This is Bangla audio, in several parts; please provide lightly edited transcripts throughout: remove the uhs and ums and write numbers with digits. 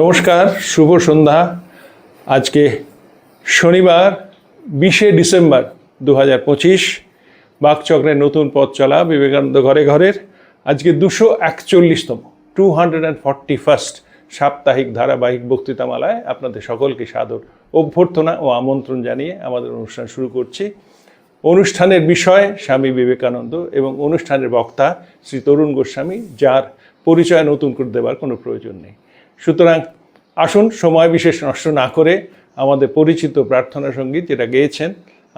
নমস্কার, শুভ সন্ধ্যা। আজকে শনিবার 20শে ডিসেম্বর 2025, বাকচক্রের নতুন পথ চলা বিবেকানন্দ ঘরে ঘরের আজকে 241তম 241st সাপ্তাহিক ধারাবাহিক বক্তৃতামালায় আপনাদের সকলকে সাদর অভ্যর্থনা ও আমন্ত্রণ জানিয়ে আমাদের অনুষ্ঠান শুরু করছি। অনুষ্ঠানের বিষয় স্বামী বিবেকানন্দ এবং অনুষ্ঠানের বক্তা শ্রী তরুণ গোস্বামী, যার পরিচয় নতুন করে দেওয়ার কোনো প্রয়োজন নেই। সুতরাং আসুন সময় বিশেষ নষ্ট না করে আমাদের পরিচিত প্রার্থনা সঙ্গীত, যেটা গেয়েছেন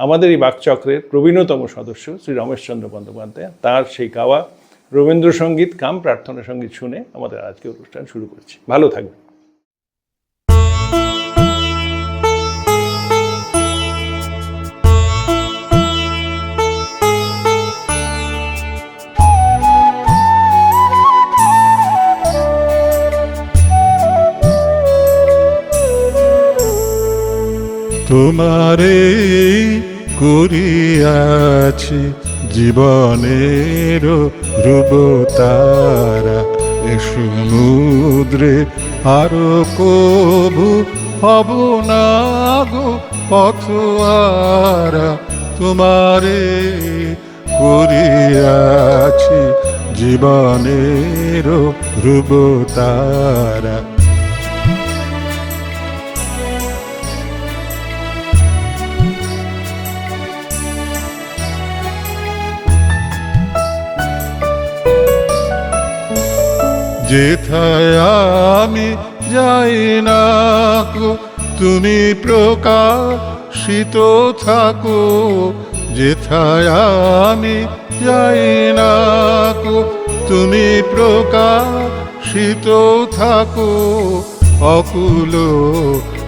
আমাদের এই বাকচক্রের প্রবীণতম সদস্য শ্রী রমেশচন্দ্র বন্দ্যোপাধ্যায়, তার সেই গাওয়া রবীন্দ্রসঙ্গীত কাম প্রার্থনা সঙ্গীত শুনে আমাদের আজকে অনুষ্ঠান শুরু করছি। ভালো থাকবেন। তোমারে করিয়াছি জীবনের ধ্রুবতারা, এ সমুদ্রে আরো কবু হব না গো পথহারা। তোমারে করিয়াছি জীবনের ধ্রুবতারা। যেথায় আমি যাই না গো তুমি প্রকাশিত থাকো, যেথায় আমি যাই না গো তুমি প্রকাশিত থাকো। অকুল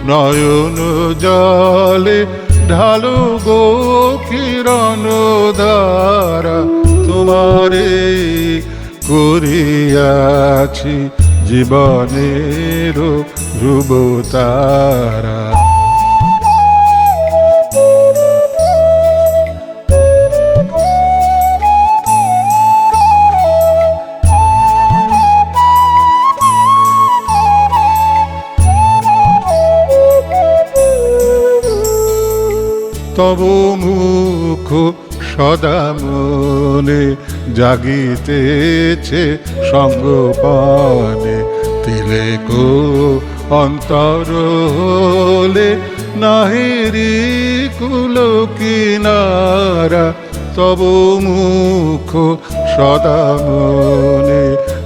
নয়ন জলে ঢালো গো কিরণ ধারা। তোমারে করিয়াছি জীবনের ধ্রুবতারা। তব মুখ সদা মনে জাগিতেছে সঙ্গপানে, তিলেক অন্তর হলে নাহিরি কুল কিনারা। তব মুখ সদা মনে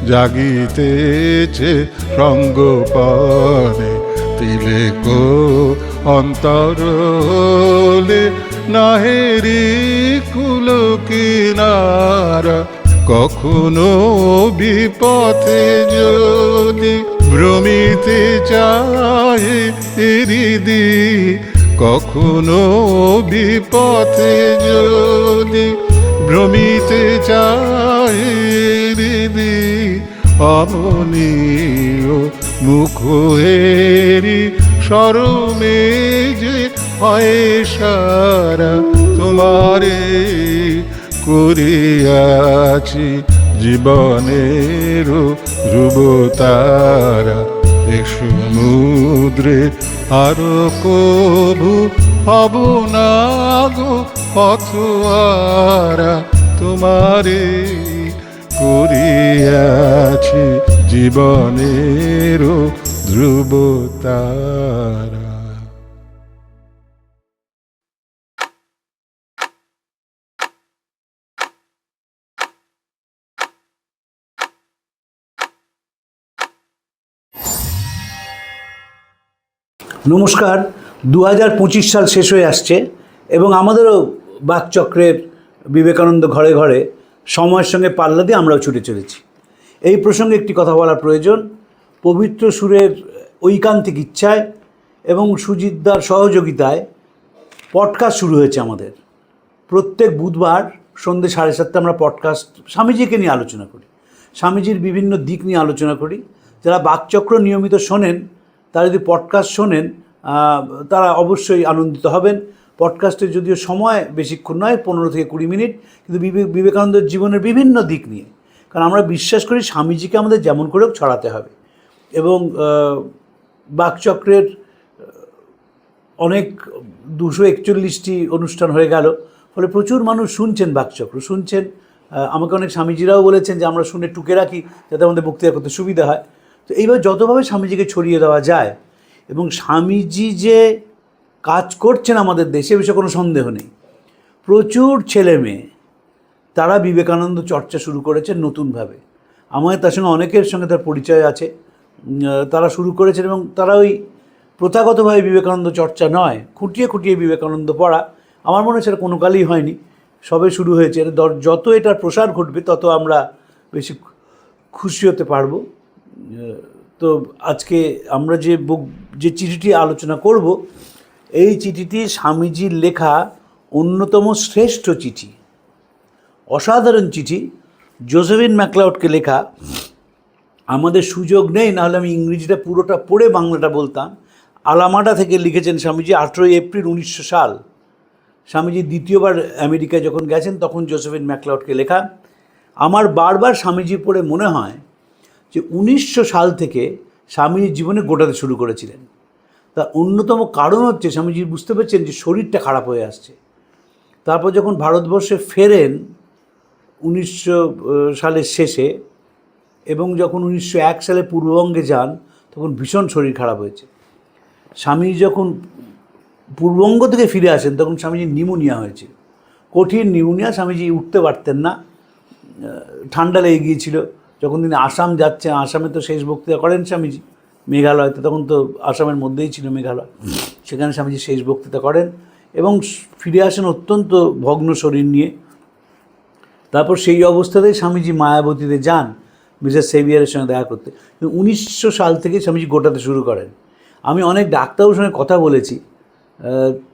জাগিতেছে সঙ্গপানে, তিলেক অন্তর হলে নাহেরি কুল কিনারা। কখনো বিপথে যদি ভ্রমিতে চায় হৃদি, কখনো বিপথে যদি ভ্রমিতে চায় হৃদি, অমনীয় মুখ হেরি শরমে যে হয় সারা। তোমারে করিয়াছি জীবনের ধ্রুবতারা, এ সমুদ্রে আরো কবু হব না গো পথহারা। তোমারে করিয়াছি জীবনের ধ্রুবতারা। নমস্কার। 2025 সাল শেষ হয়ে আসছে এবং আমাদেরও বাকচক্রের বিবেকানন্দ ঘরে ঘরে সময়ের সঙ্গে পাল্লা দিয়ে আমরাও ছুটে চলেছি। এই প্রসঙ্গে একটি কথা বলা প্রয়োজন। পবিত্র সুরের ঐকান্তিক ইচ্ছায় এবং সুজিতদার সহযোগিতায় পডকাস্ট শুরু হয়েছে আমাদের। প্রত্যেক বুধবার সন্ধ্যে 7:30 আমরা পডকাস্ট স্বামীজিকে নিয়ে আলোচনা করি, স্বামীজির বিভিন্ন দিক নিয়ে আলোচনা করি। যারা বাকচক্র নিয়মিত শোনেন, তারা যদি পডকাস্ট শোনেন তারা অবশ্যই আনন্দিত হবেন। পডকাস্টের যদিও সময় বেশিক্ষণ নয়, 15 থেকে 20 মিনিট, কিন্তু বিবেকানন্দের জীবনের বিভিন্ন দিক নিয়ে। কারণ আমরা বিশ্বাস করি স্বামীজিকে আমাদের যেমন করেও ছড়াতে হবে। এবং বাকচক্রের অনেক 241টি অনুষ্ঠান হয়ে গেল, ফলে প্রচুর মানুষ শুনছেন বাকচক্র, শুনছেন। আমাকে অনেক স্বামীজিরাও বলেছেন যে আমরা শুনে টুকে রাখি যাতে আমাদের বক্তৃতা করতে সুবিধা হয়। তো এইভাবে যতভাবে স্বামীজিকে ছড়িয়ে দেওয়া যায়, এবং স্বামীজি যে কাজ করছেন আমাদের দেশে, বিষয়ে কোনো সন্দেহ নেই। প্রচুর ছেলে মেয়ে তারা বিবেকানন্দ চর্চা শুরু করেছেন নতুনভাবে। আমার তার সঙ্গে অনেকের সঙ্গে তার পরিচয় আছে। তারা শুরু করেছেন এবং তারা ওই প্রথাগতভাবে বিবেকানন্দ চর্চা নয়, খুঁটিয়ে খুঁটিয়ে বিবেকানন্দ পড়া। আমার মনে হয় সেটা কোনো কালেই হয়নি, সবে শুরু হয়েছে। যত এটার প্রসার ঘটবে তত আমরা বেশি খুশি হতে পারবো। তো আজকে আমরা যে চিঠিটি আলোচনা করব, এই চিঠিটি স্বামীজির লেখা অন্যতম শ্রেষ্ঠ চিঠি, অসাধারণ চিঠি, জোসেফিন ম্যাকলাউডকে লেখা। আমাদের সুযোগ নেই, নাহলে আমি ইংরেজিটা পুরোটা পড়ে বাংলাটা বলতাম। আলামাডা থেকে লিখেছেন স্বামীজি, 18 এপ্রিল 1900 সাল। স্বামীজি দ্বিতীয়বার আমেরিকায় যখন গেছেন তখন জোসেফিন ম্যাকলাউডকে লেখা। আমার বারবার স্বামীজি পড়ে মনে হয় যে 1900 সাল থেকে স্বামীজির জীবনে গোটাতে শুরু করেছিলেন। তার অন্যতম কারণ হচ্ছে স্বামীজি বুঝতে পেরেছেন যে শরীরটা খারাপ হয়ে আসছে। তারপর যখন ভারতবর্ষে ফেরেন 1900 সালের শেষে, এবং যখন 1901 সালে পূর্ববঙ্গে যান, তখন ভীষণ শরীর খারাপ হয়েছে। স্বামীজি যখন পূর্ববঙ্গ থেকে ফিরে আসেন তখন স্বামীজির নিউমোনিয়া হয়েছিল, কঠিন নিউমোনিয়া। স্বামীজি উঠতে পারতেন না, ঠান্ডা লেগে গিয়েছিল। যখন তিনি আসাম যাচ্ছেন, আসামে তো শেষ বক্তৃতা করেন স্বামীজি, মেঘালয়তে, তখন তো আসামের মধ্যেই ছিল মেঘালয়, সেখানে স্বামীজি শেষ বক্তৃতা করেন এবং ফিরে আসেন অত্যন্ত ভগ্ন শরীর নিয়ে। তারপর সেই অবস্থাতেই স্বামীজি মায়াবতীতে যান মিসেস সেভিয়ারের সঙ্গে দেখা করতে। 1900 সাল থেকে স্বামীজি গোটাতে শুরু করেন। আমি অনেক ডাক্তারের সঙ্গে কথা বলেছি,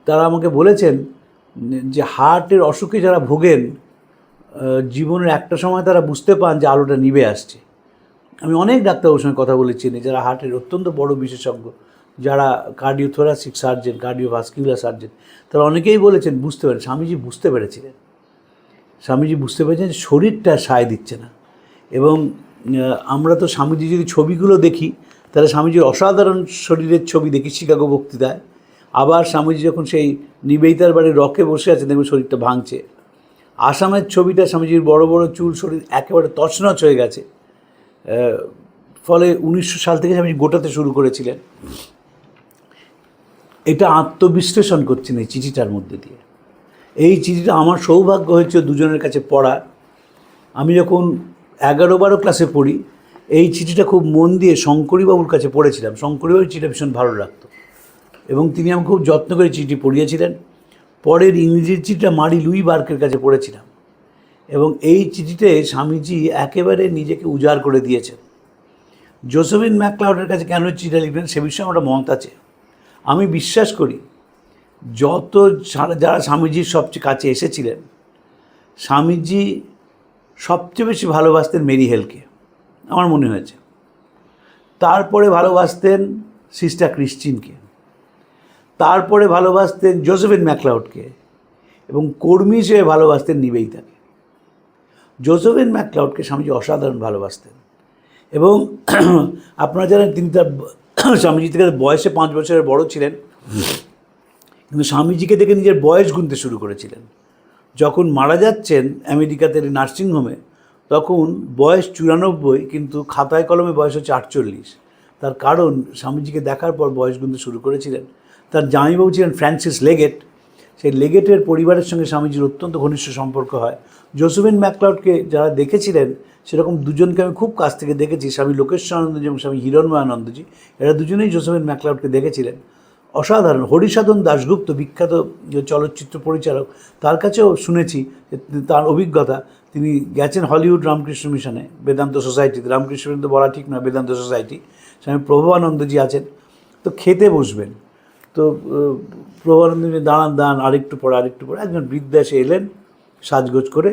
তারা আমাকে বলেছেন যে হার্টের অসুখে যারা ভোগেন, জীবনের একটা সময় তারা বুঝতে পান যে আলোটা নিভে আসছে। আমি অনেক ডাক্তারের সঙ্গে কথা বলেছি যারা হার্টের অত্যন্ত বড় বিশেষজ্ঞ, যারা কার্ডিওথোরাসিক সার্জেন, কার্ডিওভাস্কুলার সার্জেন, তারা অনেকেই বলেছেন বুঝতে পারেন। স্বামীজি বুঝতে পেরেছিলেন, স্বামীজি বুঝতে পেরেছেন শরীরটা সায় দিচ্ছে না। এবং আমরা তো স্বামীজি যদি ছবিগুলো দেখি, তাহলে স্বামীজির অসাধারণ শরীরের ছবি দেখি শিকাগো বক্তৃতায়। আবার স্বামীজি যখন সেই নিবেদিতার বাড়ির রকে বসে আছেন, দেখবেন শরীরটা ভাঙছে। আসামের ছবিটা স্বামীজির বড় বড় চুল, শরীর একেবারে তছনছ হয়ে গেছে। ফলে 1900 সাল থেকে স্বামীজি গোটাতে শুরু করেছিলেন। এটা আত্মবিশ্লেষণ করছেন এই চিঠিটার মধ্যে দিয়ে। এই চিঠিটা আমার সৌভাগ্য হয়েছে দুজনের কাছে পড়ার। আমি যখন 11-12 ক্লাসে পড়ি, এই চিঠিটা খুব মন দিয়ে শঙ্করীবাবুর কাছে পড়েছিলাম। শঙ্করীবাবুর চিঠিটা ভীষণ ভালো লাগতো এবং তিনি আমাকে খুব যত্ন করে চিঠি পড়িয়েছিলেন। পরের ইংরেজির চিঠিটা মারি লুই বার্কের কাছে পড়েছিলাম এবং এই চিঠিতে স্বামীজি একেবারে নিজেকে উজাড় করে দিয়েছেন। জোসেফিন ম্যাকলাউডের কাছে কেন চিঠিটা লিখলেন সে বিষয়ে আমার মত আছে। আমি বিশ্বাস করি যারা স্বামীজির সবচেয়ে কাছে এসেছিলেন, স্বামীজি সবচেয়ে বেশি ভালোবাসতেন মেরি হেলকে, আমার মনে হয়েছে। তারপরে ভালোবাসতেন সিস্টার ক্রিশ্চিনকে, তারপরে ভালোবাসতেন জোসেফিন ম্যাকলাউডকে, এবং কর্মী হিসেবে ভালোবাসতেন নিবেদিতাকে। জোসেফিন ম্যাকলাউডকে স্বামীজি অসাধারণ ভালোবাসতেন এবং আপনারা জানেন তিনি তার স্বামীজি থেকে বয়সে 5 বছরের বড় ছিলেন, কিন্তু স্বামীজিকে দেখে নিজের বয়স গুনতে শুরু করেছিলেন। যখন মারা যাচ্ছেন আমেরিকাতে নার্সিংহোমে, তখন বয়স 94, কিন্তু খাতায় কলমে বয়স হচ্ছে 48। তার কারণ স্বামীজিকে দেখার পর বয়স গুনতে শুরু করেছিলেন। তার জামাইবাবু ছিলেন ফ্রান্সিস লেগেট। সেই লেগেটের পরিবারের সঙ্গে স্বামীজির অত্যন্ত ঘনিষ্ঠ সম্পর্ক হয়। জোসেফিন ম্যাকলাউডকে যারা দেখেছিলেন, সেরকম দুজনকে আমি খুব কাছ থেকে দেখেছি, স্বামী লোকেশ্বরানন্দজি এবং স্বামী হিরণময়ানন্দজি। এরা দুজনেই জোসেফিন ম্যাকলাউডকে দেখেছিলেন। অসাধারণ। হরিসাধন দাশগুপ্ত, বিখ্যাত চলচ্চিত্র পরিচালক, তার কাছেও শুনেছি তার অভিজ্ঞতা। তিনি গেছেন হলিউড রামকৃষ্ণ মিশনে, বেদান্ত সোসাইটিতে। রামকৃষ্ণ মিশন তো বলা ঠিক নয়, বেদান্ত সোসাইটি। স্বামী প্রভবানন্দজি আছেন। তো খেতে বসবেন, তো প্রভবানন্দজি দাঁড়ান আরেকটু পরে একজন বৃদ্ধা এসে এলেন সাজগোজ করে,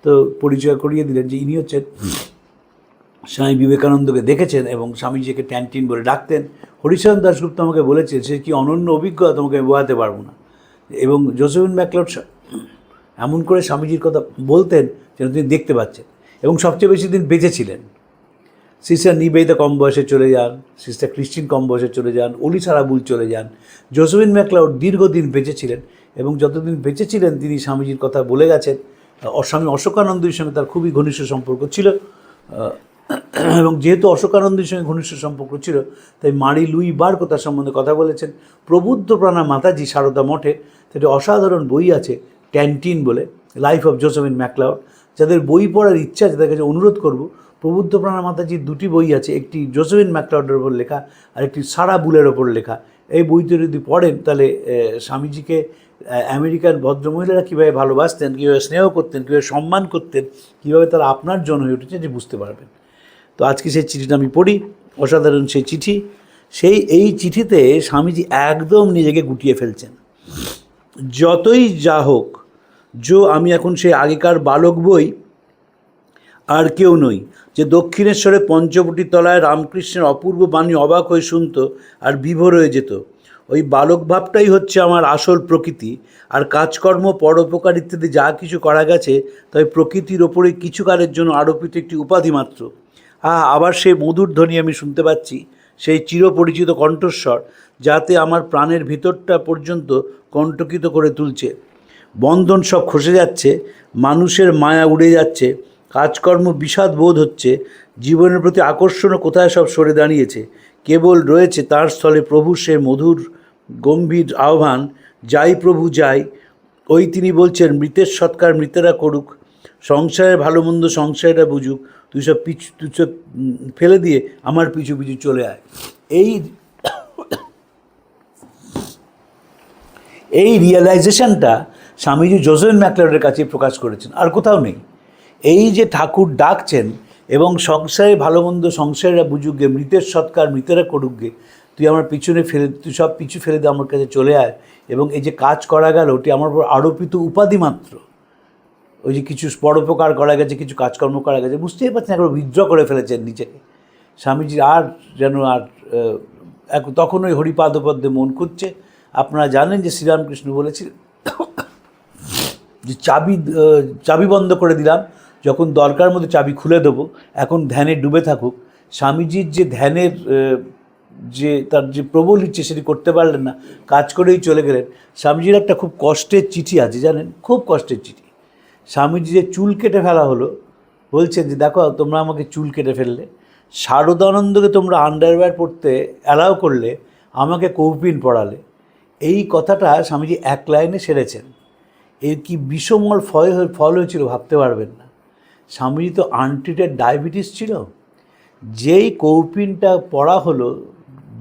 তো পরিচয় করিয়ে দিলেন যে ইনি হচ্ছেন স্বামী বিবেকানন্দকে দেখেছেন এবং স্বামীজিকে ক্যান্টিন বলে ডাকতেন। হরিচরণ দাশগুপ্ত আমাকে বলেছেন সে কি অনন্য অভিজ্ঞতা, তোমাকে আমি বোঝাতে পারবো না। এবং জোসেফিন ম্যাকলাউড এমন করে স্বামীজির কথা বলতেন যেন তিনি দেখতে পাচ্ছেন, এবং সবচেয়ে বেশি দিন বেঁচে ছিলেন। সিস্টার নিবেদিতা কম বয়সে চলে যান, সিস্টার ক্রিস্টিন কম বয়সে চলে যান, অলি সারাবুল চলে যান। জোসেফিন ম্যাকলাউড দীর্ঘদিন বেঁচেছিলেন এবং যতদিন বেঁচেছিলেন তিনি স্বামীজির কথা বলে গেছেন। স্বামী অশোকানন্দীর সঙ্গে তার খুবই ঘনিষ্ঠ সম্পর্ক ছিল, এবং যেহেতু অশোকানন্দীর সঙ্গে ঘনিষ্ঠ সম্পর্ক ছিল তাই মারি লুই বার্কও তার সম্বন্ধে কথা বলেছেন। প্রবুদ্ধ প্রাণা মাতাজি সারদা মঠে সেটি অসাধারণ বই আছে ক্যান্টিন বলে, লাইফ অফ জোসেফিন ম্যাকলাউড। যাদের বই পড়ার ইচ্ছা আছে তাদের কাছে অনুরোধ করব, প্রবুদ্ধ প্রাণা মাতাজির দুটি বই আছে, একটি জোসেফিন ম্যাকলাউডের ওপর লেখা আর একটি সারা বুলের ওপর লেখা। এই বইটি যদি পড়েন তাহলে স্বামীজিকে আমেরিকান ভদ্রমহিলারা কীভাবে ভালোবাসতেন, কীভাবে স্নেহ করতেন, কীভাবে সম্মান করতেন, কীভাবে তারা আপনার জন হয়ে উঠেছে যে বুঝতে পারবেন। তো আজকে সেই চিঠিটা আমি পড়ি, অসাধারণ সেই চিঠি। এই চিঠিতে স্বামীজি একদম নিজেকে গুটিয়ে ফেলছেন। যতই যা হোক, আমি এখন সেই আগেকার বালক বই আর কেউ নই, যে দক্ষিণেশ্বরে পঞ্চবটির তলায় রামকৃষ্ণের অপূর্ব বাণী অবাক হয়ে শুনত আর বিভোর হয়ে যেত। ওই বালক ভাবটাই হচ্ছে আমার আসল প্রকৃতি, আর কাজকর্ম পরোপকার ইত্যাদি যা কিছু করা গেছে তাই প্রকৃতির ওপরে কিছু কালের জন্য আরোপিত একটি উপাধি মাত্র। আবার সেই মধুর ধ্বনি আমি শুনতে পাচ্ছি, সেই চিরপরিচিত কণ্ঠস্বর, যাতে আমার প্রাণের ভিতরটা পর্যন্ত কণ্টকিত করে তুলছে। বন্ধন সব খসে যাচ্ছে, মানুষের মায়া উড়ে যাচ্ছে, কাজকর্ম বিষাদ বোধ হচ্ছে, জীবনের প্রতি আকর্ষণও কোথায় সব সরে দাঁড়িয়েছে। কেবল রয়েছে তার স্থলে প্রভু সে মধুর গম্ভীর আহ্বান, যাই প্রভু যাই। ওই তিনি বলছেন, মৃতের সৎকার মৃতেরা করুক, সংসারের ভালো মন্দ সংসারেরা বুঝুক, তুই সব ফেলে দিয়ে আমার পিছু পিছু চলে আয়। এই রিয়েলাইজেশনটা স্বামীজি জোসেফিন ম্যাকলাউডের কাছে প্রকাশ করেছেন, আর কোথাও নেই। এই যে ঠাকুর ডাকছেন, এবং সংসারে ভালো মন্দ সংসারেরা বুঝুক গে, মৃতের সৎকার মৃতেরা করুক গে, তুই আমার তুই সব পিছু ফেলে দিয়ে আমার কাছে চলে আয়। এবং এই যে কাজ করা গেল ওটি আমার উপর আরোপিত উপাধি মাত্র। ওই যে কিছু পরোপকার করা গেছে, কিছু কাজকর্ম করা গেছে, বুঝতেই পারছেন একবার উইথড্র করে ফেলেছেন নিজেকে। স্বামীজির তখন ওই হরিপাদপদ্মে মন খুঁজছে। আপনারা জানেন যে শ্রীরামকৃষ্ণ বলেছিলেন যে চাবি বন্ধ করে দিলাম, যখন দরকার মতো চাবি খুলে দেবো, এখন ধ্যানে ডুবে থাকুক। স্বামীজির যে ধ্যানের তার যে প্রবল ইচ্ছে সেটি করতে পারলেন না, কাজ করেই চলে গেলেন। স্বামীজির একটা খুব কষ্টের চিঠি আছে জানেন, খুব কষ্টের চিঠি। স্বামীজি যে চুল কেটে ফেলা হলো, বলছেন যে দেখো তোমরা আমাকে চুল কেটে ফেললে, শারদানন্দকে তোমরা আন্ডারওয়্যার পরতে অ্যালাউ করলে, আমাকে কৌপিন পড়ালে। এই কথাটা স্বামীজি এক লাইনে সেরেছেন। এর কি বিষমল ফল হয়েছিল ভাবতে পারবেন না। স্বামীজি তো আনট্রিটেড ডায়াবেটিস ছিল, যেই কৌপিনটা পড়া হলো,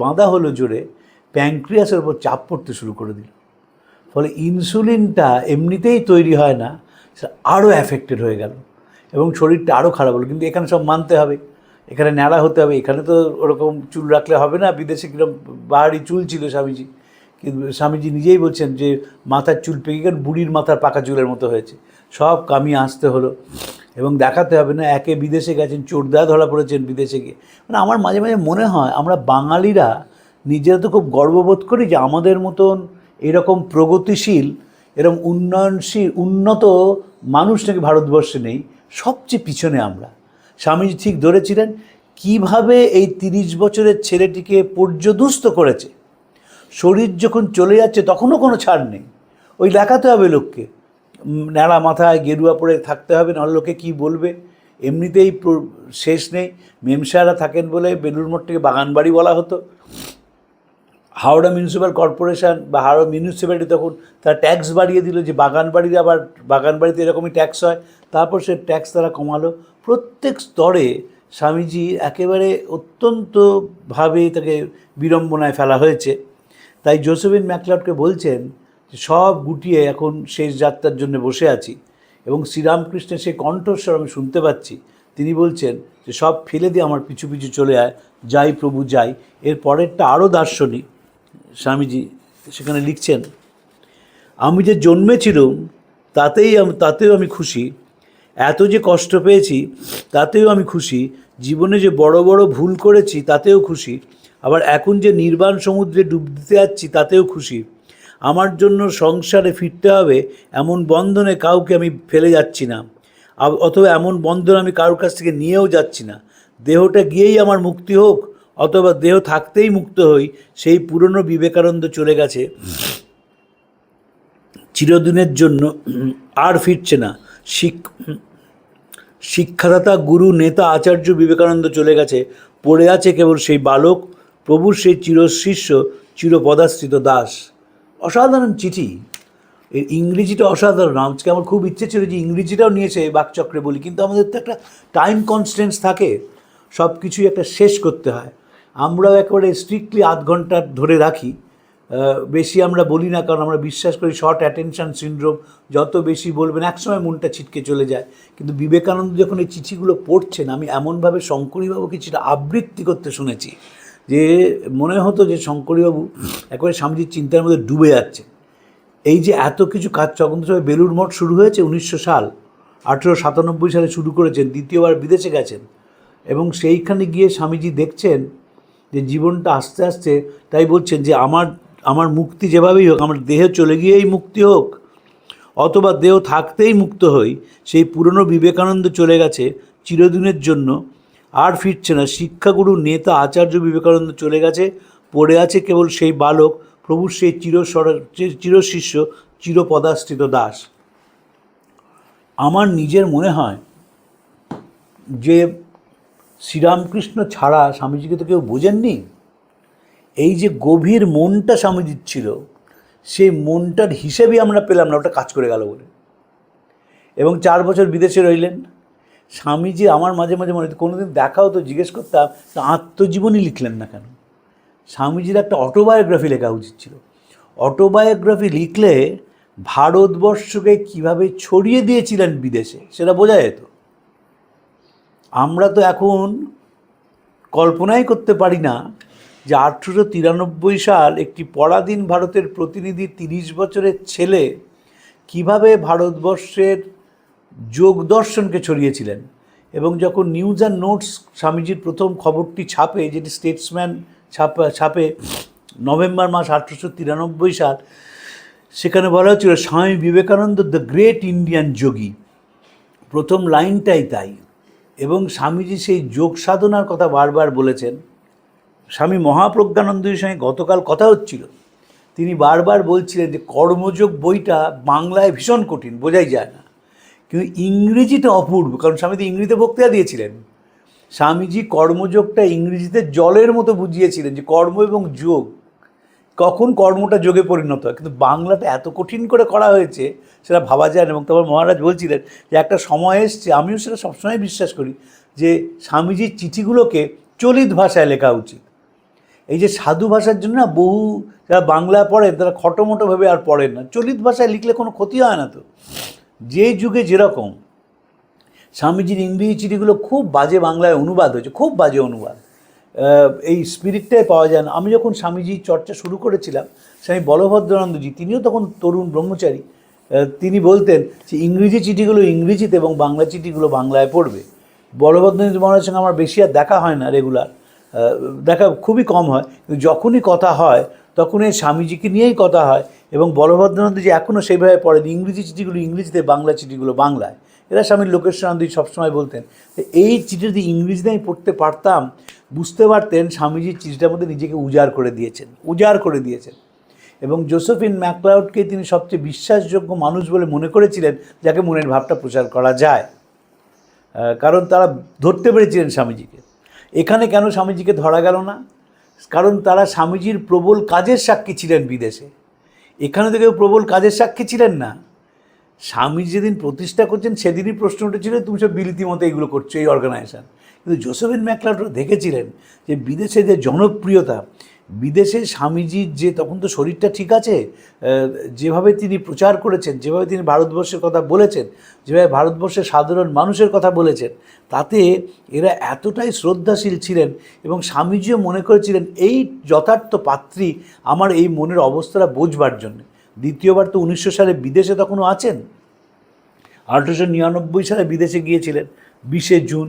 বাঁধা হলো জোরে, প্যানক্রিয়াসের উপর চাপ পড়তে শুরু করে দিল। ফলে ইনসুলিনটা এমনিতেই তৈরি হয় না, সেটা আরও অ্যাফেক্টেড হয়ে গেল এবং শরীরটা আরও খারাপ হলো। কিন্তু এখানে সব মানতে হবে, এখানে ন্যাড়া হতে হবে, এখানে তো ওরকম চুল রাখলে হবে না। বিদেশে কীরকম বাহারি চুল ছিল স্বামীজি, কিন্তু স্বামীজি নিজেই বলছেন যে মাথার চুল পেকে গেল, বুড়ির মাথার পাকা চুলের মতো হয়েছে। সব কামিয়ে আসতে হলো এবং দেখাতে হবে না। একে বিদেশে গেছেন, চোরদা ধরা পড়েছেন বিদেশে গিয়ে। মানে আমার মাঝে মাঝে মনে হয় আমরা বাঙালিরা নিজেরা তো খুব গর্ববোধ করি যে আমাদের মতন এরকম প্রগতিশীল, এরকম উন্নত মানুষ নাকি ভারতবর্ষে নেই, সবচেয়ে পিছনে আমরা। স্বামীজি ঠিক ধরেছিলেন কিভাবে এই 30 বছরের ছেলেটিকে পর্যদুস্ত করেছে। শরীর যখন চলে যাচ্ছে তখনও কোনো ছাড় নেই, ওই দেখাতে হবে লোককে, ন্যাড়া মাথায় গেরুয়া পরে থাকতে হবে, নাহলে লোকে কী বলবে। এমনিতেই শেষ নেই। মেমসাহেবরা থাকেন বলে বেলুড় মঠটাকে বাগানবাড়ি বলা হতো। হাওড়া মিউনিসিপ্যাল কর্পোরেশন বা হাওড়া মিউনিসিপ্যালিটি তখন তারা ট্যাক্স বাড়িয়ে দিল, যে বাগানবাড়িতে আবার বাগানবাড়িতে এরকমই ট্যাক্স হয়। তারপর সে ট্যাক্স তারা কমালো। প্রত্যেক স্তরে স্বামীজি একেবারে অত্যন্তভাবে তাকে বিড়ম্বনায় ফেলা হয়েছে। তাই জোসেফিন ম্যাকলাউডকে বলছেন যে সব গুটিয়ে এখন শেষ যাত্রার জন্য বসে আছি, এবং শ্রীরামকৃষ্ণের সেই কণ্ঠস্বর আমি শুনতে পাচ্ছি। তিনি বলছেন যে সব ফেলে দিয়ে আমার পিছু পিছু চলে আয়, যাই প্রভু যাই। এর পরেরটা আরও দার্শনিক। স্বামীজি সেখানে লিখছেন, আমি যে জন্মেছিলাম তাতেও আমি খুশি, এত যে কষ্ট পেয়েছি তাতেও আমি খুশি, জীবনে যে বড় বড় ভুল করেছি তাতেও খুশি, আবার এখন যে নির্বাণ সমুদ্রে ডুব দিতে যাচ্ছি তাতেও খুশি। আমার জন্য সংসারে ফিরতে হবে এমন বন্ধনে কাউকে আমি ফেলে যাচ্ছি না, অথবা এমন বন্ধন আমি কারোর কাছ থেকে নিয়েও যাচ্ছি না। দেহটা গিয়েই আমার মুক্তি হোক, অথবা দেহ থাকতেই মুক্ত হই, সেই পুরনো বিবেকানন্দ চলে গেছে চিরদিনের জন্য, আর ফিরছে না। শিক্ষাদাতা গুরু নেতা আচার্য বিবেকানন্দ চলে গেছে, পড়ে আছে কেবল সেই বালক, প্রভুর সেই চিরশিষ্য, চিরপদাশ্রিত দাস। অসাধারণ চিঠি। এর ইংরেজিটা অসাধারণ। আজকে আমার খুব ইচ্ছে ছিল যে ইংরেজিটাও নিয়ে এসে বাকচক্রে বলি, কিন্তু আমাদের তো একটা টাইম কনস্ট্যান্টস থাকে, সব কিছুই একটা শেষ করতে হয়। আমরাও একেবারে স্ট্রিক্টলি আধ ঘন্টা ধরে রাখি, বেশি আমরা বলি না, কারণ আমরা বিশ্বাস করি শর্ট অ্যাটেনশন সিনড্রোম, যত বেশি বলবেন একসময় মনটা ছিটকে চলে যায়। কিন্তু বিবেকানন্দ যখন এই চিঠিগুলো পড়ছেন, আমি এমনভাবে শঙ্করীবাবু কিছুটা আবৃত্তি করতে শুনেছি যে মনে হতো যে শঙ্করীবাবু একেবারে স্বামীজির চিন্তার মধ্যে ডুবে যাচ্ছে। এই যে এত কিছু কাজ, তখন তো বেলুড় মঠ শুরু হয়েছে 1900 সাল, 1897 সালে শুরু করেছেন, দ্বিতীয়বার বিদেশে গেছেন, এবং সেইখানে গিয়ে স্বামীজি দেখছেন যে জীবনটা আস্তে আস্তে, তাই বলছেন যে আমার মুক্তি যেভাবেই হোক, আমার দেহে চলে গিয়েই মুক্তি হোক, অথবা দেহ থাকতেই মুক্ত হই, সেই পুরনো বিবেকানন্দ চলে গেছে চিরদিনের জন্য, আর ফিরছে না। শিক্ষাগুরু নেতা আচার্য বিবেকানন্দ চলে গেছে, পড়ে আছে কেবল সেই বালক, প্রভুর সেই চিরশিষ্য, চিরপদাশ্রিত দাস। আমার নিজের মনে হয় যে শ্রীরামকৃষ্ণ ছাড়া স্বামীজিকে তো কেউ বোঝেননি। এই যে গভীর মনটা স্বামীজির ছিল, সেই মনটার হিসেবেই আমরা পেলাম না, ওটা কাজ করে গেল বলে। এবং 4 বছর বিদেশে রইলেন। স্বামীজি আমার মাঝে মাঝে মনে হতো, কোনোদিন দেখা হতো জিজ্ঞেস করতাম আত্মজীবনী লিখলেন না কেন। স্বামীজির একটা অটোবায়োগ্রাফি লেখা উচিত ছিল। অটোবায়োগ্রাফি লিখলে ভারতবর্ষকে কীভাবে ছড়িয়ে দিয়েছিলেন বিদেশে সেটা বোঝা যেত। আমরা তো এখন কল্পনাই করতে পারি না যে 1893 সাল একটি পরাধীন ভারতের প্রতিনিধি 30 বছরের ছেলে কিভাবে ভারতবর্ষের যোগ দর্শনকে ছড়িয়েছিলেন। এবং যখন নিউজ অ্যান্ড নোটস স্বামীজির প্রথম খবরটি ছাপে, যেটি স্টেটসম্যান ছাপে নভেম্বর মাস 1893 সাল, সেখানে বলা হচ্ছিল Swami Vivekananda the great Indian যোগী। প্রথম লাইনটাই তাই। এবং স্বামীজি সেই যোগ সাধনার কথা বারবার বলেছেন। স্বামী মহাপ্রজ্ঞানন্দের সঙ্গে গতকাল কথা হচ্ছিল, তিনি বারবার বলছিলেন যে কর্মযোগ বইটা বাংলায় ভীষণ কঠিন, বোঝাই যায় না, কিন্তু ইংরেজিটা অপূর্ব, কারণ স্বামীজি ইংরেজিতে বক্তৃতা দিয়েছিলেন। স্বামীজি কর্মযোগটা ইংরেজিতে জলের মতো বুঝিয়েছিলেন, যে কর্ম এবং যোগ, কখন কর্মটা যোগে পরিণত হয়, কিন্তু বাংলাটা এত কঠিন করে করা হয়েছে সেটা ভাবা যায় না। এবং তারপর মহারাজ বলছিলেন যে একটা সময় এসছে, আমিও সেটা সবসময় বিশ্বাস করি, যে স্বামীজির চিঠিগুলোকে চলিত ভাষায় লেখা উচিত। এই যে সাধু ভাষার জন্য না বহু যারা বাংলা পড়েন তারা খটোমটোভাবে আর পড়েন না, চলিত ভাষায় লিখলে কোনো ক্ষতি হয় না। তো যে যুগে যেরকম, স্বামীজির ইংরেজি চিঠিগুলো খুব বাজে বাংলায় অনুবাদ হয়েছে, খুব বাজে অনুবাদ, এই স্পিরিটটাই পাওয়া যায় না। আমি যখন স্বামীজির চর্চা শুরু করেছিলাম, স্বামী বলভদ্রানন্দজি, তিনিও তখন তরুণ ব্রহ্মচারী, তিনি বলতেন যে ইংরেজি চিঠিগুলো ইংরেজিতে এবং বাংলা চিঠিগুলো বাংলায় পড়বে। বলভদ্রানন্দ মহারাজের সঙ্গে আমার বেশি আর দেখা হয় না, রেগুলার দেখা খুবই কম হয়, কিন্তু যখনই কথা হয় তখন এই স্বামীজিকে নিয়েই কথা হয়। এবং বলভদ্রানন্দজি এখনও সেইভাবে পড়েন, ইংরেজি চিঠিগুলো ইংরেজিতে, বাংলা চিঠিগুলো বাংলায়। এরা স্বামী লোকেশ্বরানন্দজি সবসময় বলতেন এই চিঠি যদি ইংরেজিতে আমি পড়তে পারতাম, বুঝতে পারতেন স্বামীজির চিঠিটার মধ্যে নিজেকে উজাড় করে দিয়েছেন। এবং জোসেফিন ম্যাকলাউডকে তিনি সবচেয়ে বিশ্বাসযোগ্য মানুষ বলে মনে করেছিলেন, যাকে মনের ভাবটা প্রচার করা যায়, কারণ তারা ধরতে পেরেছিলেন স্বামীজিকে। এখানে কেন স্বামীজিকে ধরা গেল না? কারণ তারা স্বামীজির প্রবল কাজের সাক্ষী ছিলেন বিদেশে। এখানে তো কেউ প্রবল কাজের সাক্ষী ছিলেন না। স্বামীজি যেদিন প্রতিষ্ঠা করছেন সেদিনই প্রশ্ন উঠেছিল, তুমি সব বিলিতি মতো এইগুলো করছো, এই অর্গানাইজেশন। কিন্তু জোসেফিন ম্যাকলাউড দেখেছিলেন যে বিদেশে যে জনপ্রিয়তা, বিদেশে স্বামীজির যে, তখন তো শরীরটা ঠিক আছে, যেভাবে তিনি প্রচার করেছেন, যেভাবে তিনি ভারতবর্ষের কথা বলেছেন, যেভাবে ভারতবর্ষের সাধারণ মানুষের কথা বলেছেন, তাতে এরা এতটাই শ্রদ্ধাশীল ছিলেন। এবং স্বামীজিও মনে করেছিলেন এই যথার্থ পাত্রী আমার এই মনের অবস্থাটা বোঝবার জন্য। দ্বিতীয়বার তো 1900 সালে বিদেশে তখনও আছেন, 1899 সালে বিদেশে গিয়েছিলেন 20 জুন,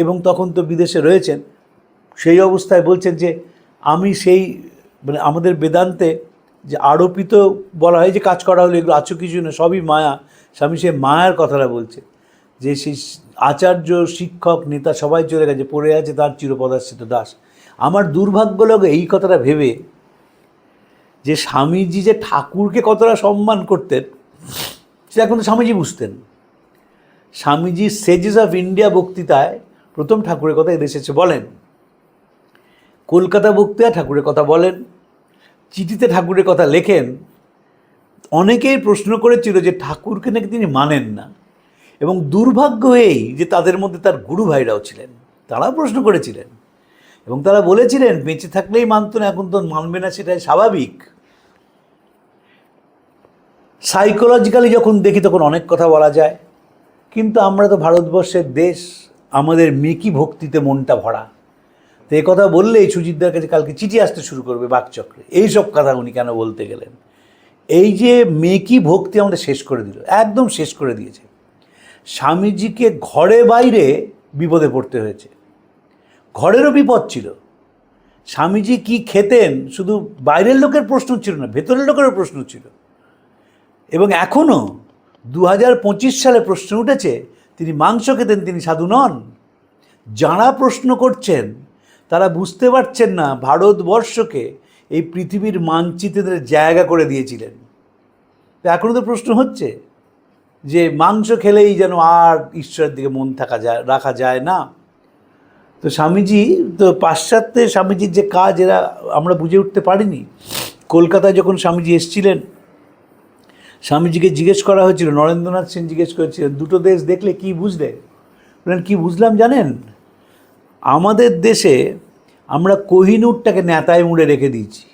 এবং তখন তো বিদেশে রয়েছেন। সেই অবস্থায় বলছেন যে আমি সেই, মানে আমাদের বেদান্তে যে আরোপিত বলা হয় যে কাজ করা হলো, এগুলো আছো কিছু না, সবই মায়া। স্বামী সেই মায়ার কথাটা বলছে, যে সেই আচার্য, শিক্ষক, নেতা সবাই চলে গেছে, পড়ে আছে তার চিরপদাশ্রিত দাস। আমার দুর্ভাগ্য লাগে এই কথাটা ভেবে যে স্বামীজি যে ঠাকুরকে কতটা সম্মান করতেন সেটা এখন স্বামীজি বুঝতেন। স্বামীজি সেজেস অফ ইন্ডিয়া বক্তৃতায় প্রথম ঠাকুরের কথা এদেশে এসে বলেন, কলকাতা বক্তৃতায় ঠাকুরের কথা বলেন, চিঠিতে ঠাকুরের কথা লেখেন। অনেকেই প্রশ্ন করেছিল যে ঠাকুরকে নাকি তিনি মানেন না, এবং দুর্ভাগ্য এই যে তাদের মধ্যে তার গুরু ভাইরাও ছিলেন, তারা প্রশ্ন করেছিলেন এবং তারা বলেছিলেন বেঁচে থাকলেই মানত না, এখন তো মানবে না, সেটাই স্বাভাবিক। সাইকোলজিক্যালি যখন দেখি তখন অনেক কথা বলা যায়, কিন্তু আমরা তো ভারতবর্ষের দেশ, আমাদের মেকি ভক্তিতে মনটা ভরা। তো এ কথা বললেই সুজিতদার কাছে কালকে চিঠি আসতে শুরু করবে বাকচক্রে, এইসব কথা উনি কেন বলতে গেলেন। এই যে মেকি ভক্তি আমাদের শেষ করে দিল, একদম শেষ করে দিয়েছে। স্বামীজিকে ঘরে বাইরে বিপদে পড়তে হয়েছে, ঘরেরও বিপদ ছিল। স্বামীজি কি খেতেন শুধু বাইরের লোকের প্রশ্ন ছিল না, ভেতরের লোকেরও প্রশ্ন ছিল। এবং এখনও 2025 সালে প্রশ্ন উঠেছে তিনি মাংস খেতেন, তিনি সাধু নন। যাঁরা প্রশ্ন করছেন তারা বুঝতে পারছেন না ভারতবর্ষকে এই পৃথিবীর মানচিত্রের জায়গা করে দিয়েছিলেন। তো এখনও তো প্রশ্ন হচ্ছে যে মাংস খেলেই যেন আর ঈশ্বরের দিকে মন রাখা যায় না। তো স্বামীজি তো পাশ্চাত্যে স্বামীজির যে কাজ এরা আমরা বুঝে উঠতে পারিনি। কলকাতায় যখন স্বামীজি এসেছিলেন, স্বামীজিকে জিজ্ঞেস করা হয়েছিল, নরেন্দ্রনাথ সেন জিজ্ঞেস করেছিলেন, দুটো দেশ দেখলে কি বুঝলে? বললেন কী বুঝলাম জানেন, আমাদের দেশে আমরা কোহিনূরটাকে ন্যাতায় মুড়ে রেখে দিয়েছি,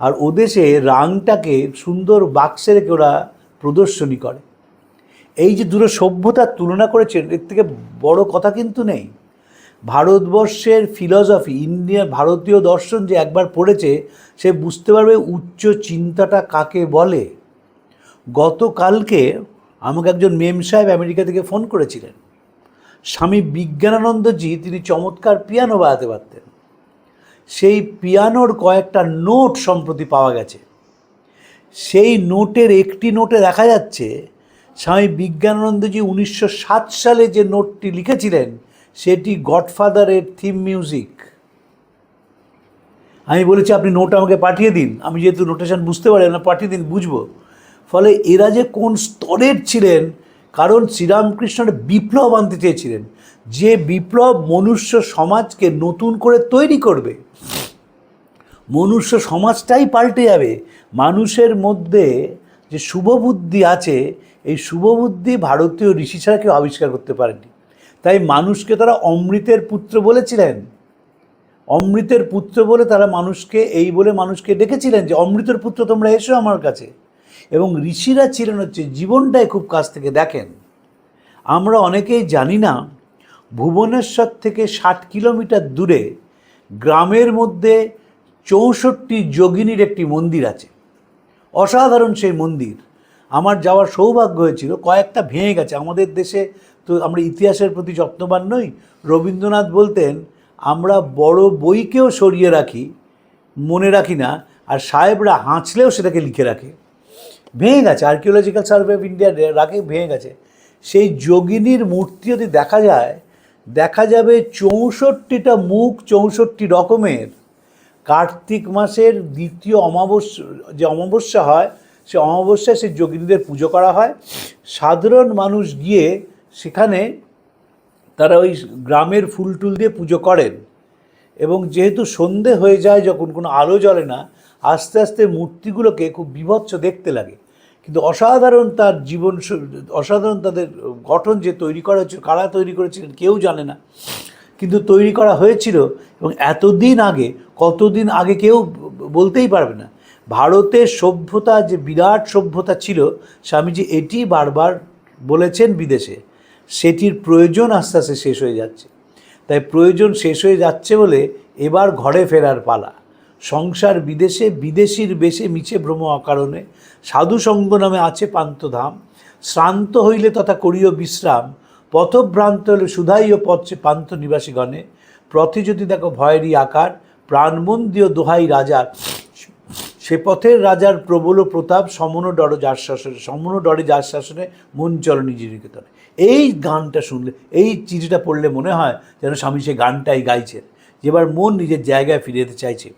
আর ও দেশে রাংটাকে সুন্দর বাক্সে রেখে ওরা প্রদর্শনী করে। এই যে দুটো সভ্যতার তুলনা করেছেন, এর থেকে বড় কথা কিন্তু নেই। ভারতবর্ষের ফিলসফি, ভারতীয় দর্শন যে একবার পড়েছে সে বুঝতে পারবে উচ্চ চিন্তাটা কাকে বলে। গতকালকে আমাকে একজন মেম সাহেব আমেরিকা থেকে ফোন করেছিলেন। স্বামী বিজ্ঞানানন্দজি তিনি চমৎকার পিয়ানো বাজাতে পারতেন। সেই পিয়ানোর কয়েকটা নোট সম্প্রতি পাওয়া গেছে। সেই নোটের একটি নোটে দেখা যাচ্ছে স্বামী বিজ্ঞানানন্দজি 1907 সালে যে নোটটি লিখেছিলেন সেটি গডফাদারের থিম মিউজিক। আমি বলেছি আপনি নোট আমাকে পাঠিয়ে দিন, আমি যেহেতু নোটেশন বুঝতে পারি না, পাঠিয়ে দিন, বুঝবো। ফলে এরা যে কোন স্তরের ছিলেন, কারণ শ্রীরামকৃষ্ণের বিপ্লব আনতে চেয়েছিলেন, যে বিপ্লব মনুষ্য সমাজকে নতুন করে তৈরি করবে। মনুষ্য সমাজটাই পাল্টে যাবে। মানুষের মধ্যে যে শুভবুদ্ধি আছে, এই শুভবুদ্ধি ভারতীয় ঋষি ছাড়া কেউ আবিষ্কার করতে পারেনি। তাই মানুষকে তারা অমৃতের পুত্র বলেছিলেন। অমৃতের পুত্র বলে তারা মানুষকে এই বলে মানুষকে ডেকেছিলেন যে অমৃতের পুত্র তোমরা এসো আমার কাছে। এবং ঋষিরা ছিলেন হচ্ছে জীবনটাই খুব কাছ থেকে দেখেন। আমরা অনেকেই জানি না ভুবনেশ্বর থেকে 60 কিলোমিটার দূরে গ্রামের মধ্যে 64 যোগিনীর একটি মন্দির আছে। অসাধারণ সেই মন্দির। আমার যাওয়ার সৌভাগ্য হয়েছিল, কয়েকটা ভেঙে গেছে। আমাদের দেশে তো আমরা ইতিহাসের প্রতি যত্নবান নই। রবীন্দ্রনাথ বলতেন আমরা বড় বইকেও সরিয়ে রাখি, মনে রাখি না, আর সাহেবরা হাঁচলেও সেটাকে লিখে রাখে। ভেঙে গেছে, আর্কিওলজিক্যাল সার্ভে অফ ইন্ডিয়া রাখে, ভেঙে গেছে। সেই যোগিনীর মূর্তি যদি দেখা যায়, দেখা যাবে 64টা মুখ 64 রকমের। কার্তিক মাসের দ্বিতীয় অমাবস্যা, যে অমাবস্যা হয়, সে অমাবস্যায় সেই যোগিনীদের পুজো করা হয়। সাধারণ মানুষ গিয়ে সেখানে তারা ওই গ্রামের ফুল টুল দিয়ে পুজো করেন। এবং যেহেতু সন্ধে হয়ে যায়, যখন কোনো আলো জ্বলে না, আস্তে আস্তে মূর্তিগুলোকে খুব বীভৎস দেখতে লাগে। কিন্তু অসাধারণ তার জীবন, অসাধারণ তাদের গঠন যে তৈরি করা হয়েছিল, কারা তৈরি করেছিলেন কেউ জানে না, কিন্তু তৈরি করা হয়েছিল। এবং এতদিন আগে, কতদিন আগে কেউ বলতেই পারবে না। ভারতের সভ্যতা যে বিরাট সভ্যতা ছিল, স্বামীজি এটি বারবার বলেছেন বিদেশে, সেটির প্রয়োজন আস্তে আস্তে শেষ হয়ে যাচ্ছে। তাই প্রয়োজন শেষ হয়ে যাচ্ছে বলে এবার ঘরে ফেরার পালা। সংসার বিদেশে, বিদেশির বেশে মিছে ভ্রম অকারণে, সাধু সঙ্গ নামে আছে পান্থধাম। শ্রান্ত হইলে তথা করিও বিশ্রাম, পথভ্রান্ত হলে সুধাইও পথে পান্থ নিবাসীগণে। পথে যদি দেখো ভয়েরই আকার, প্রাণমন দিও দোহাই রাজার, সে পথের রাজার প্রবল প্রতাপ সমন ডরে যার শাসনে মন চল নিজের নিকেতনে। এই গানটা শুনলে, এই চিঠিটা পড়লে মনে হয় যেন স্বামী সে গানটাই গাইছেন, যে এবার মন নিজের জায়গায় ফিরে যেতে চাইছে।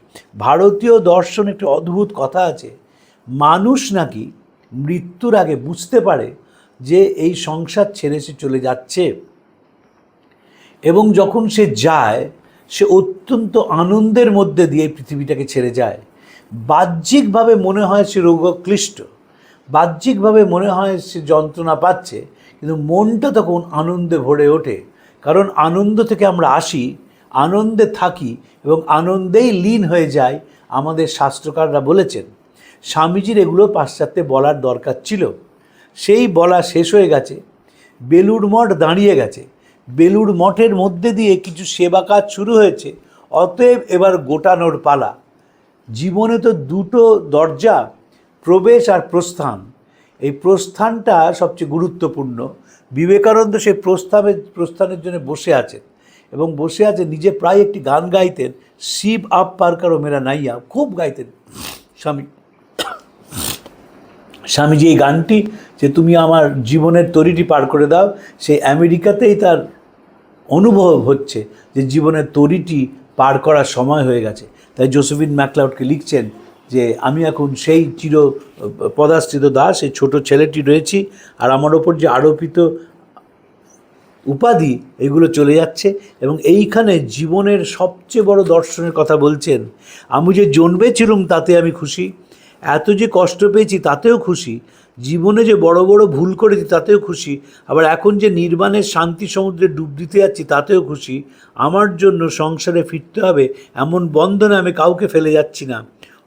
ভারতীয় দর্শন একটি অদ্ভুত কথা আছে, মানুষ নাকি মৃত্যুর আগে বুঝতে পারে যে এই সংসার ছেড়ে সে চলে যাচ্ছে, এবং যখন সে যায় সে অত্যন্ত আনন্দের মধ্যে দিয়ে এই পৃথিবীটাকে ছেড়ে যায়। বাহ্যিকভাবে মনে হয় সে রোগক্লিষ্ট, বাহ্যিকভাবে মনে হয় সে যন্ত্রণা পাচ্ছে, কিন্তু মনটা তখন আনন্দে ভরে ওঠে। কারণ আনন্দ থেকে আমরা আসি, আনন্দে থাকি এবং আনন্দেই লীন হয়ে যায়। আমাদের শাস্ত্রকাররা বলেছেন, স্বামীজির এগুলো পাশ্চাত্যে বলার দরকার ছিল, সেই বলা শেষ হয়ে গেছে। বেলুড় মঠ দাঁড়িয়ে গেছে, বেলুড় মঠের মধ্যে দিয়ে কিছু সেবা কাজ শুরু হয়েছে, অতএব এবার গোটানোর পালা। জীবনে তো দুটো দরজা, প্রবেশ আর প্রস্থান। এই প্রস্থানটা সবচেয়ে গুরুত্বপূর্ণ। বিবেকানন্দ সেই প্রস্থানের জন্য বসে আছেন, এবং বসে আছে নিজে প্রায় একটি গান গাইতেন, শিব আপ পার কারো মেরা নাইয়া, খুব গাইতেন স্বামীজি এই গানটি, যে তুমি আমার জীবনের তরিটি পার করে দাও। সেই আমেরিকাতেই তার অনুভব হচ্ছে যে জীবনের তরিটি পার করার সময় হয়ে গেছে। তাই জোসেফিন ম্যাকলাউডকে লিখছেন যে আমি এখন সেই চির পদাশ্রিত দাস, সেই ছোট ছেলেটি রয়েছি, আর আমার ওপর যে আরোপিত উপাধি এগুলো চলে যাচ্ছে। এবং এইখানে জীবনের সবচেয়ে বড় দর্শনের কথা বলছেন, আমি যে জন্মেছিলুম তাতে আমি খুশি, এত যে কষ্ট পেয়েছি তাতেও খুশি, জীবনে যে বড় বড় ভুল করেছি তাতেও খুশি, আবার এখন যে নির্বাণের শান্তি সমুদ্রে ডুব দিতে যাচ্ছি তাতেও খুশি। আমার জন্য সংসারে ফিরতে হবে এমন বন্ধনে আমি কাউকে ফেলে যাচ্ছি না,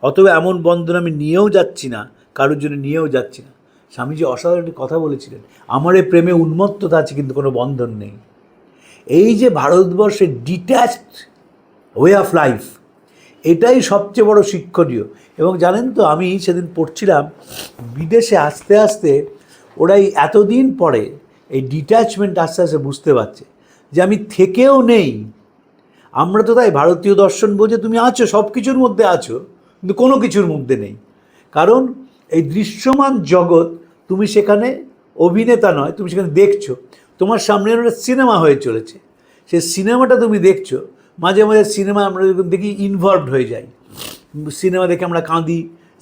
অথবা এমন বন্ধন আমি নিয়েও যাচ্ছি না, কারোর জন্য নিয়েও যাচ্ছি না। স্বামীজি অসাধারণ একটি কথা বলেছিলেন, আমার এই প্রেমে উন্মত্ততা আছে কিন্তু কোনো বন্ধন নেই। এই যে ভারতবর্ষের ডিট্যাচড ওয়ে অফ লাইফ, এটাই সবচেয়ে বড় শিক্ষণীয়। এবং জানেন তো, আমি সেদিন পড়ছিলাম বিদেশে আস্তে আস্তে ওরাই এতদিন পরে এই ডিট্যাচমেন্ট আস্তে আস্তে বুঝতে পারছে যে আমি থেকেও নেই। আমরা তো তাই ভারতীয় দর্শন বোঝে তুমি আছো, সব কিছুর মধ্যে আছো, কিন্তু কোনো কিছুর মধ্যে নেই। কারণ এই দৃশ্যমান জগৎ, তুমি সেখানে অভিনেতা নয়, তুমি সেখানে দেখছো, তোমার সামনে একটা সিনেমা হয়ে চলেছে, সেই সিনেমাটা তুমি দেখছো। মাঝে মাঝে সিনেমা আমরা যখন দেখি ইনভলভড হয়ে যাই, সিনেমা দেখে আমরা কাঁদি,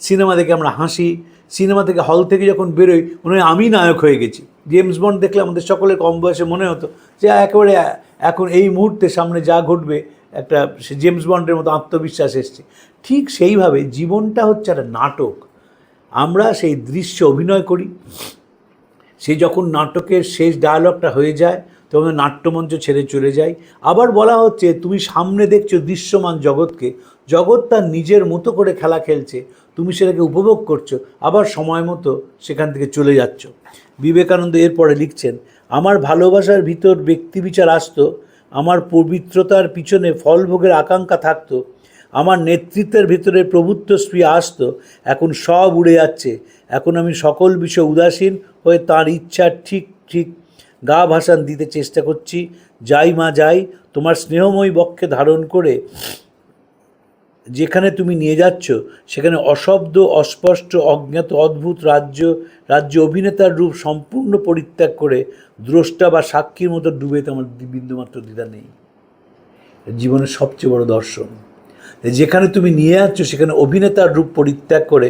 সিনেমা দেখে আমরা হাসি, সিনেমা থেকে হল থেকে যখন বেরোই মনে হয় আমি নায়ক হয়ে গেছি। জেমস বন্ড দেখলে আমাদের সকলের কম বয়সে মনে হতো যে একেবারে এখন এই মুহূর্তে সামনে যা ঘটবে একটা সে জেমস বন্ডের মতো আত্মবিশ্বাস এসছে। ঠিক সেইভাবে জীবনটা হচ্ছে একটা নাটক, আমরা সেই দৃশ্যে অভিনয় করি। সেই যখন নাটকের শেষ ডায়ালগটা হয়ে যায় তখন নাট্যমঞ্চ ছেড়ে চলে যাই। আবার বলা হচ্ছে তুমি সামনে দেখছো দৃশ্যমান জগৎকে, জগৎ তার নিজের মতো করে খেলা খেলছে, তুমি সেটাকে উপভোগ করছো, আবার সময় মতো সেখান থেকে চলে যাচ্ছ। বিবেকানন্দ এরপরে লিখছেন, আমার ভালোবাসার ভিতর ব্যক্তিবিচার আসতো, আমার পবিত্রতার পিছনে ফলভোগের আকাঙ্ক্ষা থাকতো, আমার নেতৃত্বের ভিতরে প্রভুত্ব স্পৃহা আসতো, এখন সব উড়ে যাচ্ছে। এখন আমি সকল বিষয়ে উদাসীন হয়ে তার ইচ্ছার ঠিক ঠিক গা ভাসান দিতে চেষ্টা করছি। যাই মা যাই, তোমার স্নেহময়ী বক্ষে ধারণ করে যেখানে তুমি নিয়ে যাচ্ছ সেখানে অশব্দ অস্পষ্ট অজ্ঞাত অদ্ভুত রাজ্য অভিনেতার রূপ সম্পূর্ণ পরিত্যাগ করে দ্রষ্টা বা সাক্ষীর মতো ডুবে তোমার বিন্দুমাত্র দ্বিধা নেই। জীবনের সবচেয়ে বড় দর্শন, যেখানে তুমি নিয়ে যাচ্ছ সেখানে অভিনেতার রূপ পরিত্যাগ করে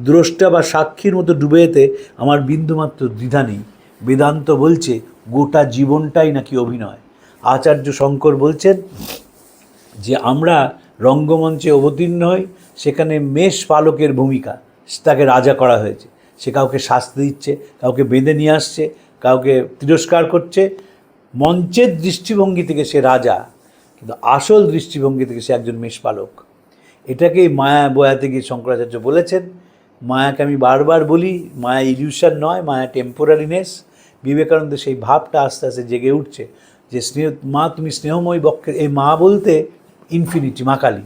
দ্রষ্টা বা সাক্ষীর মতো ডুবে যেতে আমার বিন্দুমাত্র দ্বিধা নেই। বেদান্ত বলছে গোটা জীবনটাই নাকি অভিনয়। আচার্য শঙ্কর বলছেন যে আমরা রঙ্গমঞ্চে অবতীর্ণ হই, সেখানে মেষ পালকের ভূমিকা, তাকে রাজা করা হয়েছে। সে কাউকে শাস্তি দিচ্ছে, কাউকে বেঁধে নিয়ে আসছে, কাউকে তিরস্কার করছে। মঞ্চের দৃষ্টিভঙ্গি থেকে সে রাজা, কিন্তু আসল দৃষ্টিভঙ্গি থেকে সে একজন মেষপালক। এটাকেই মায়া বয়াতে গিয়ে শঙ্করাচার্য বলেছেন। মায়াকে আমি বারবার বলি, মায়া ইলিউশন নয়, মায়া টেম্পোরারিনেস। বিবেকানন্দ সেই ভাবটা আস্তে আস্তে জেগে উঠছে যে স্নেহ মা তুমি স্নেহময়ী বক্ষে, এই মা বলতে ইনফিনিটি, মা কালী।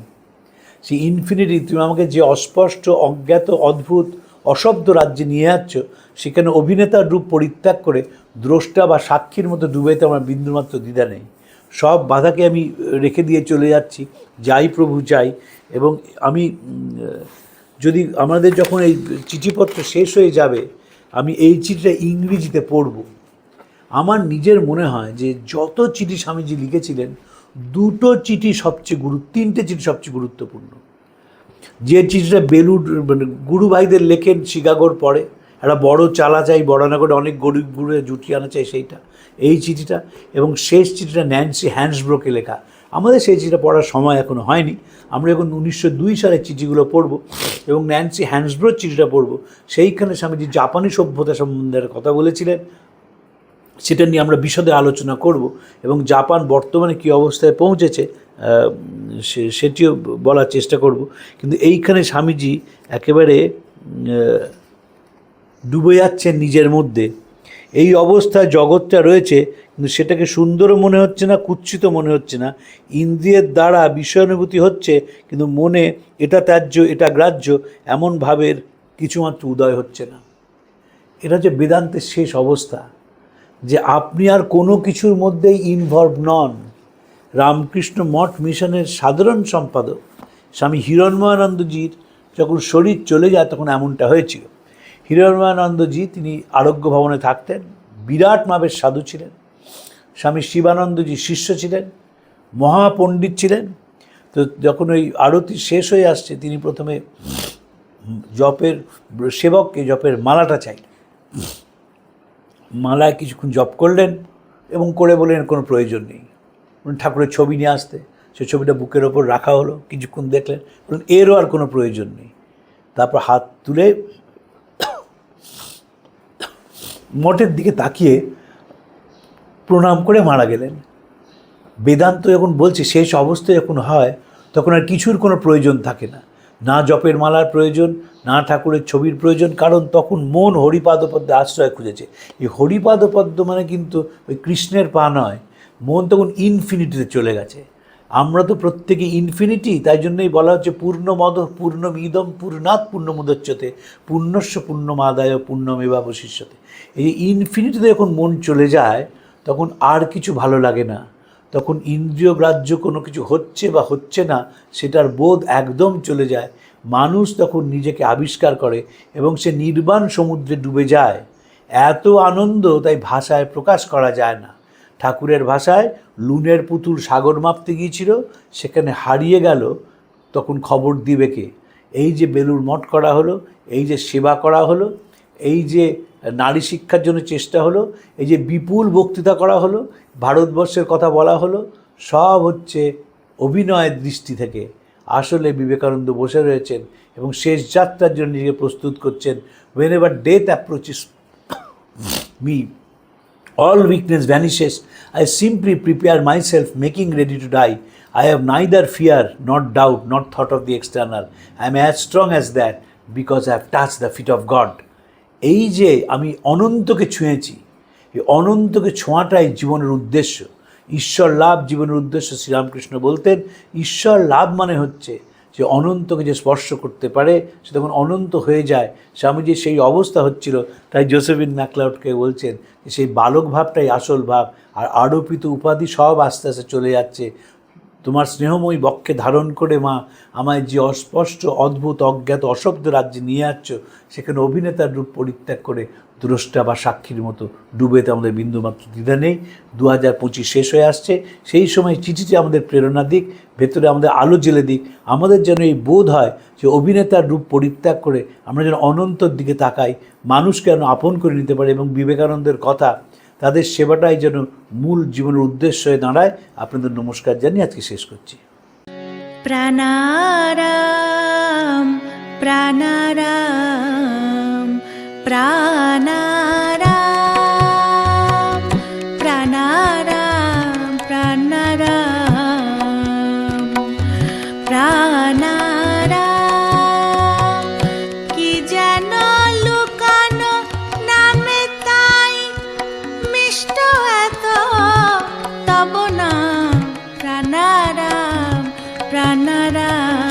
সেই ইনফিনিটি তুমি আমাকে যে অস্পষ্ট অজ্ঞাত অদ্ভুত অশব্দ রাজ্যে নিয়ে যাচ্ছ, সেখানে অভিনেতার রূপ পরিত্যাগ করে দ্রষ্টা বা সাক্ষীর মতো ডুবেতে আমার বিন্দুমাত্র দ্বিধা নেই। সব বাধাকে আমি রেখে দিয়ে চলে যাচ্ছি, যাই প্রভু যাই। এবং আমি যদি আমাদের যখন এই চিঠিপত্র শেষ হয়ে যাবে, আমি এই চিঠিটা ইংরেজিতে পড়ব। আমার নিজের মনে হয় যে যত চিঠি স্বামীজি লিখেছিলেন, তিনটে চিঠি সবচেয়ে গুরুত্বপূর্ণ। যে চিঠিটা বেলুর মানে গুরু ভাইদের লেখেন শিকাগোর পরে, একটা বড় চালা চাই, বড় না করে অনেক গরিব গুড়ে জুটিয়ে আনা চাই, সেইটা এই চিঠিটা। এবং শেষ চিঠিটা ন্যান্সি হ্যান্সব্রোকে লেখা। আমাদের সেই চিঠিটা পড়ার সময় এখনও হয়নি, আমরা এখন 1902 সালের চিঠিগুলো পড়ব এবং ন্যান্সি হ্যান্সব্রোর চিঠিটা পড়ব। সেইখানে স্বামীজি জাপানি সভ্যতা সম্বন্ধে কথা বলেছিলেন, সেটা নিয়ে আমরা বিশদে আলোচনা করব এবং জাপান বর্তমানে কী অবস্থায় পৌঁছেছে সেটিও বলার চেষ্টা করব। কিন্তু এইখানে স্বামীজি একেবারে ডুবে যাচ্ছেন নিজের মধ্যে। এই অবস্থায় জগৎটা রয়েছে, কিন্তু সেটাকে সুন্দরও মনে হচ্ছে না, কুৎসিত মনে হচ্ছে না। ইন্দ্রিয়ের দ্বারা বিষয়ানুভূতি হচ্ছে, কিন্তু মনে এটা ত্যায্য এটা গ্রাহ্য এমন ভাবের কিছুমাত্র উদয় হচ্ছে না। এটা যে বেদান্তের শেষ অবস্থা, যে আপনি আর কোনো কিছুর মধ্যেই ইনভলভ নন। রামকৃষ্ণ মঠ মিশনের সাধারণ সম্পাদক স্বামী হিরণময়ানন্দজির যখন শরীর চলে যায় তখন এমনটা হয়েছিল। হিরণময়ানন্দজি তিনি আরোগ্য ভবনে থাকতেন, বিরাট মাপের সাধু ছিলেন। স্বামী শিবানন্দজি শিষ্য ছিলেন, মহাপণ্ডিত ছিলেন। তো যখন ওই আরতি শেষ হয়ে আসছে, তিনি প্রথমে জপের সেবককে জপের মালাটা চাইলেন। মালায় কিছুক্ষণ জপ করলেন এবং করে বললেন কোনো প্রয়োজন নেই। ঠাকুরের ছবি নিয়ে আসতে, সে ছবিটা বুকের ওপর রাখা হলো, কিছুক্ষণ দেখলেন, বললেন এরও আর কোনো প্রয়োজন নেই। তারপর হাত তুলে মঠের দিকে তাকিয়ে প্রণাম করে মারা গেলেন। বেদান্ত যখন বলছে শেষ অবস্থায় যখন হয়, তখন আর কিছুর কোনো প্রয়োজন থাকে না, না জপের মালার প্রয়োজন, না ঠাকুরের ছবির প্রয়োজন, কারণ তখন মন হরিপাদপদ্মে আশ্রয় খুঁজেছে। এই হরিপাদপদ্ম মানে কিন্তু ওই কৃষ্ণের পা নয়, মন তখন ইনফিনিটিতে চলে গেছে। আমরা তো প্রত্যেকে ইনফিনিটি, তাই জন্যই বলা হচ্ছে পূর্ণমদ পূর্ণমিদম পূর্ণাৎ পূর্ণমুদচ্যতে পূর্ণস্য পূর্ণমাদায় পূর্ণমেবাবশিষ্যতে। এই ইনফিনিটিতে যখন মন চলে যায়, তখন আর কিছু ভালো লাগে না। তখন ইন্দ্রিয় গ্রাহ্য কোনো কিছু হচ্ছে বা হচ্ছে না সেটার বোধ একদম চলে যায়। মানুষ তখন নিজেকে আবিষ্কার করে এবং সে নির্বাণ সমুদ্রে ডুবে যায়। এত আনন্দ তাই ভাষায় প্রকাশ করা যায় না। ঠাকুরের ভাষায় লুনের পুতুল সাগর মাপতে গিয়েছিল, সেখানে হারিয়ে গেল, তখন খবর দিবে কে? এই যে বেলুড় মঠ করা হলো, এই যে সেবা করা হলো, এই যে নারী শিক্ষার জন্য চেষ্টা হলো, এই যে বিপুল বক্তৃতা করা হলো, ভারতবর্ষের কথা বলা হলো, সব হচ্ছে অভিনয়ের দৃষ্টি থেকে। আসলে বিবেকানন্দ বসে রয়েছেন এবং শেষ যাত্রার জন্য নিজেকে প্রস্তুত করছেন। whenever death approaches me, all weakness vanishes. I simply prepare myself, making ready to die. I have neither fear, nor doubt, nor thought of the external. I am as strong as that, because I have touched the feet of God. এই যে আমি অনন্তকে ছুঁয়েছি, এই অনন্তকে ছোঁয়াটাই জীবনের উদ্দেশ্য। ঈশ্বর লাভ জীবনের উদ্দেশ্য। শ্রীরামকৃষ্ণ বলতেন ঈশ্বর লাভ মানে হচ্ছে যে অনন্তকে যে স্পর্শ করতে পারে সে তখন অনন্ত হয়ে যায়। স্বামীজির সেই অবস্থা হচ্ছিল, তাই জোসেফিন ম্যাকলাউডকে বলছেন যে সেই বালক ভাবটাই আসল ভাব, আর আরোপিত উপাধি সব আস্তে আস্তে চলে যাচ্ছে। তোমার স্নেহময়ী বক্ষে ধারণ করে মা আমায় যে অস্পষ্ট অদ্ভুত অজ্ঞাত অশব্দ রাজ্যে নিয়ে যাচ্ছ, সেখানে অভিনেতার রূপ পরিত্যাগ করে দ্রষ্টা বা সাক্ষীর মতো ডুবেতে আমাদের বিন্দুমাত্র দ্বিধা নেই। 2025 শেষ হয়ে আসছে, সেই সময় চিঠিটি আমাদের প্রেরণা দিক, ভেতরে আমাদের আলো জ্বেলে দিক। আমাদের যেন এই বোধ হয় যে অভিনেতার রূপ পরিত্যাগ করে আমরা যেন অনন্তর দিকে তাকাই, মানুষকে যেন আপন করে নিতে পারি এবং বিবেকানন্দের কথা, তাদের সেবাটাই যেন মূল জীবনের উদ্দেশ্য হয়ে দাঁড়ায়। আপনাদের নমস্কার জানিয়ে আজকে শেষ করছি। প্রাণারাম প্রাণারাম প্রাণারাম প্রাণারাম প্রাণারাম প্রাণারাম। কি যেন লুকানো নামে তাই মিষ্ট এত তব নাম প্রাণারাম প্রাণারাম।